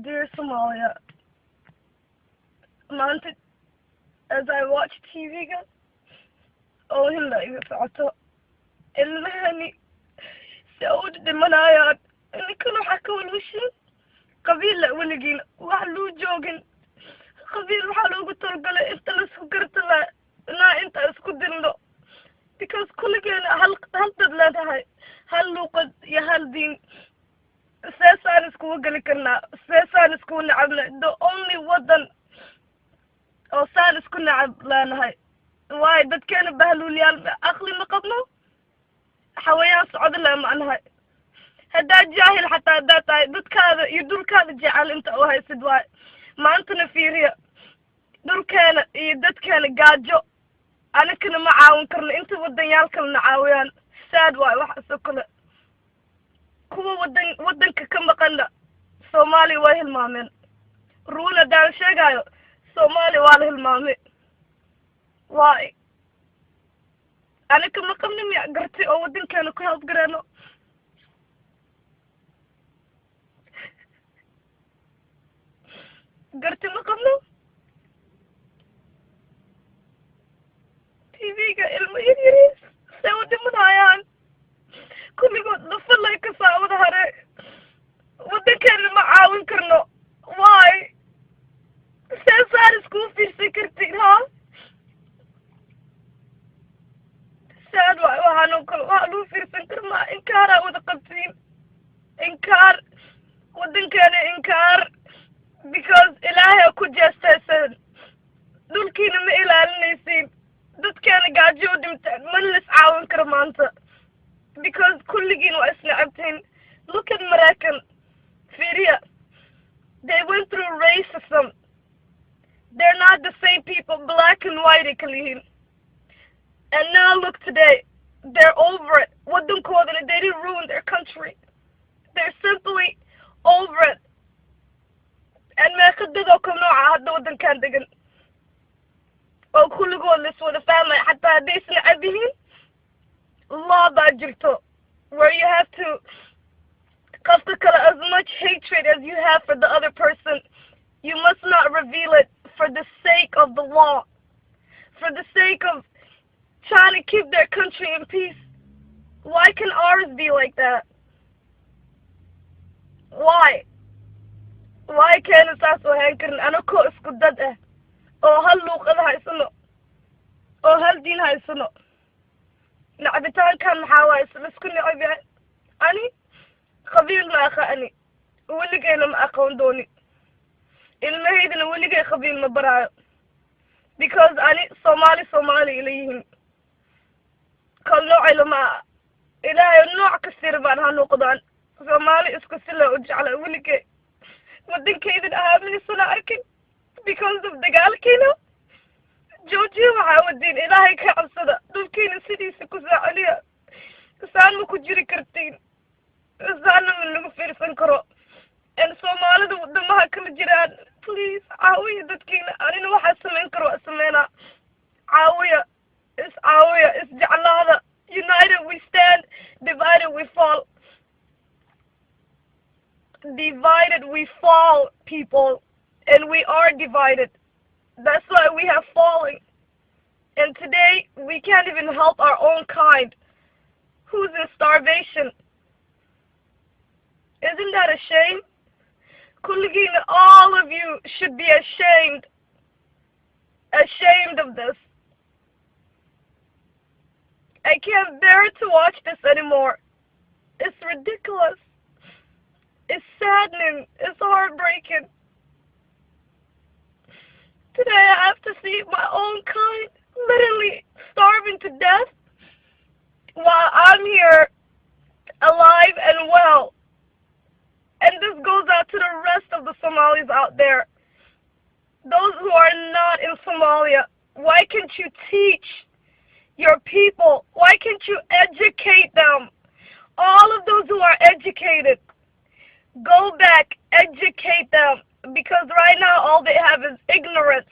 Dear Somalia, maanta as I watch TV-ga oo hilla iga socoto ilmahani si u dhimanayaan ninkana waxaa ka walwashin qabiil la weligiin wax loo joogin qabiil waxaa loogu talagalay inta laisku gartala inaa inta isku dilno because kulligeena hal dad leedahay hal luuqad iyo hal diin seesaan iskugu geli karnaa seesaan iskugu nacabna the only wadan oo saan isku nacab leenahay waayo dadkeena bahluulyaal aqli ma qabno xawayaan socdo le macnahay haddaa jaahil xataa haddaa tahay dadkaada iyo dhulkaada jecel inta u haysid waayo maantana fiiriya dhulkeena iyo dadkeena gaajo anakana ma caawin karno inta wadanyaalkalena caawiyaan saad waayo wax iso kale kuwa wadanka ka maqana soomaaliya way hilmaameen ruuna daan sheegayo soomaaliya waa la hilmaamay waay anaka ma qabni miya gartay oo wadankeena ku helbgareeno garti ma qabno TV-ga ilmo yaryariis say u dhimanayaan kulligood dhafalay ka saawada hare wadankeena ma caawin karno waay see saar iskuu fiirsan kartiin ha saad waay waxaanoo kale waxaa luu fiirsan karnaa inkaaraa wada qabtiin inkaar wadankeena inkaar because ilaahay ku jeestaysan dhulkiina ma ilaalinaysiin dadkeena gaajo u dhinteen ma lis caawin karo maanta because kulligiin waa isnacabtiin look at Maraykan fiiriya they went through racism they're not the same people black and white ay kala yihiin and now look today they're over it wadankoodana they didn't ruin their country they're simply over it and meeqadadoo ka nooca hadda wadankan degan oo kulligood la iswada fahmay xataa hadday isnacab yihiin law baa jirto where you have to qofka kale as much hatred as you have for the other person you must not reveal it for the sake of the law for the sake of trying to keep their country in peace. Why can ours be like that? Why can't saas oo hayn karin anakoo isku dad ah oo hal luuqad haysano oo hal diin haysano nacbitaankan maxaa waaye isku necab yahay ani qabiil ma aqaani weligeyna ma aqoon dooni ilmahaydana weligay qabiil ma baraayo because ani Soomaali ila yihiin kal noocay lama ilaahay nooc kastir baan ha noqdaan Soomaali isku sila u jecla weligay wadankeydana aaminsana arkin because of dagaalkeena joojiya waxaa wadiin ilaahay ka cabsada dhulkiina sidiisa ku saaceliya isaan ma ku jiri kartiin isaana ma lagu fiirsan karo en Soomaalida wadamaha kala jiraan please caawiya dadkiina anina waxaa samayn karo waa sameynaa caawiya isjeclaada united we stand divided we fall people and we are divided that's why we have fallen and today we can't even help our own kind who's in starvation isn't that a shame kulligiina all of you should be ashamed of this I can't bear to watch this anymore it's ridiculous it's saddening it's heartbreaking today I have to see my own kind literally starving to death while I'm here alive and well and this goes out to the rest of the Somalis out there those who are not in Somalia why can't you teach your people why can't you educate them all of those who are educated go back educate them because right now all they have is ignorance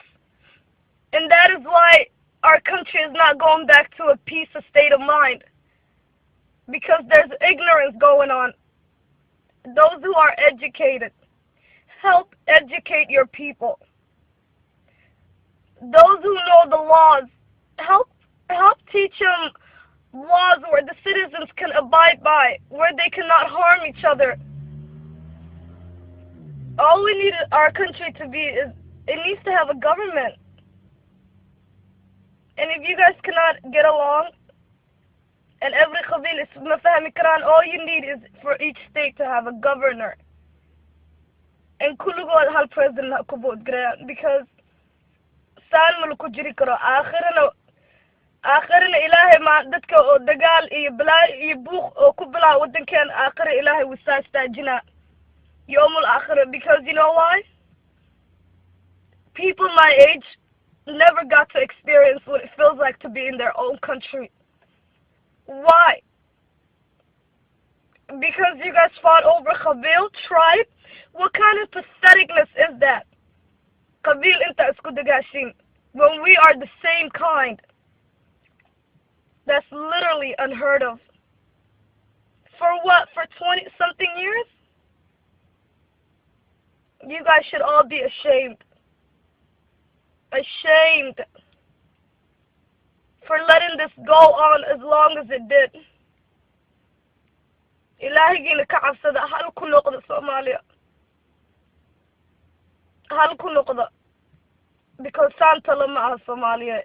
and that is why our country is not going back to a peaceful state of mind because there's ignorance going on those who are educated help educate your people. Those who know the laws, help teach them laws where the citizens can abide by, where they cannot harm each other. All we need our country to be is, it needs to have a government. And if you guys cannot get along, and every qabil is mafahmi karan, all you need is for each state to have a governor. And kulugod hal president ha ku vote gareeyaan, because saan ma lagu jiri karo. aakhirana ilaahay ma dadka oo dagaal iyo balaa iyo buuq oo ku bilaa wadankan aakhira ilaahay wuu saa istaajinaa yawmul aakhira. Because you know why? People my age never got to experience what it feels like to be in their own country. Why? Because you guys fought over qabil, tribe. What kind of patheticness is that? Qabil inta isku dagashin when we are the same kind. That's literally unheard of. For what? For 20-something years? You guys should all be ashamed. Ashamed for letting this go on as long as it did. Ilaahigina ka cabsada, hal ku noqda Soomaaliya. Hal ku noqda. Because saanta lama aha Soomaaliya.